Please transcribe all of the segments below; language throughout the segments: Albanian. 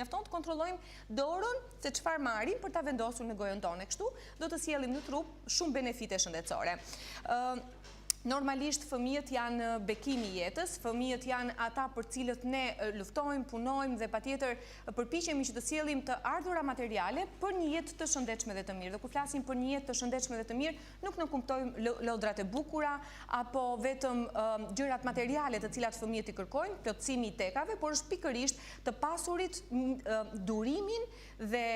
Mjafton të kontrollojmë dorën se çfarë marrim për ta vendosur në gojën tonë. Kështu do të sjellim në trup shumë benefite shëndetësore. Normalisht fëmijët janë bekimi i jetës, fëmijët janë ata për cilët ne luftojmë, punojmë dhe patjetër përpiqemi që të sjellim të ardhura materiale për një jetë të shëndetshme dhe të mirë. Dhe kur flasim për një jetë të shëndetshme dhe të mirë, nuk në kuptojmë lodrat e bukura apo vetëm gjërat materiale të cilat fëmijët i kërkojnë, plotësimi i tekave, por është pikërisht të pasurit durimin dhe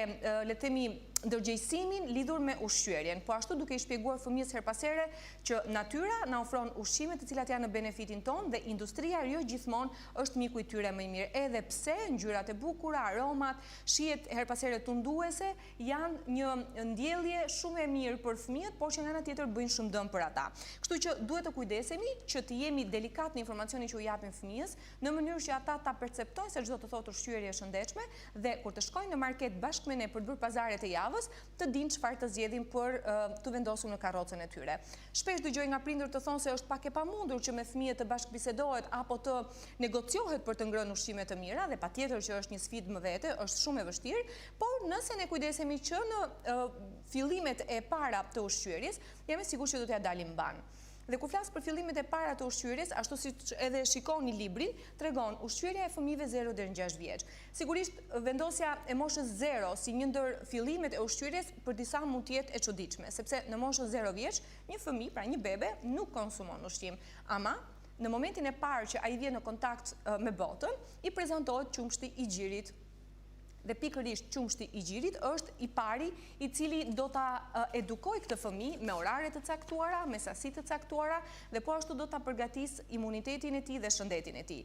le të themi ndërgjegjësimin lidhur me ushqyerjen. Po ashtu duke i shpjeguar fëmijës her pas here që natyra na ofron ushqime të cilat janë në benefitin ton dhe industria jo gjithmonë është miku i tyre më i mirë. Edhe pse ngjyrat e bukura, aromat, shihet her pas here tunduese janë një ndjellje shumë e mirë për fëmijët, por që nga ana tjetër bëjnë shumë dëm për ata. Kështu që duhet të kujdesemi që të jemi delikat në informacionin që u japim fëmijës, në mënyrë që ata ta perceptojnë se çdo të thotë ushqyerje e shëndetshme dhe kur të shkojnë në market bashkë me ne për të bërë pazaret e javës, të dinë çfarë të zgjedhin për të vendosur në karrocën e tyre. Shpesh dëgjoj nga prindër të thonë se është pak e pamundur që me fëmijët të bashkëbisedohet apo të negociohet për të ngrënë ushqime të mira dhe patjetër që është një sfidë më vete, është shumë e vështirë, por nëse ne kujdesemi që në fillimet e para të ushqyerjes, jam e sigurt që do t'ja dalim mban. Dhe kur flas për fillimet e para të ushqyerjes, ashtu siç edhe shikoni librin, tregon ushqyerja e fëmijëve 0 deri në 6 vjeç. Sigurisht vendosja e moshës 0 si një ndër fillimet e ushqyerjes për disa mund të jetë e çuditshme, sepse në moshën 0 vjeç, një fëmijë, pra një bebe, nuk konsumon ushqim, ama në momentin e parë që ai vjen në kontakt me botën, i prezantohet qumshti i gjirit. Dhe pikërisht qumshti i gjirit është i pari i cili do ta edukoj këtë fëmijë me orare të caktuara, me sasi të caktuara dhe po ashtu do ta përgatis imunitetin e tij dhe shëndetin e tij.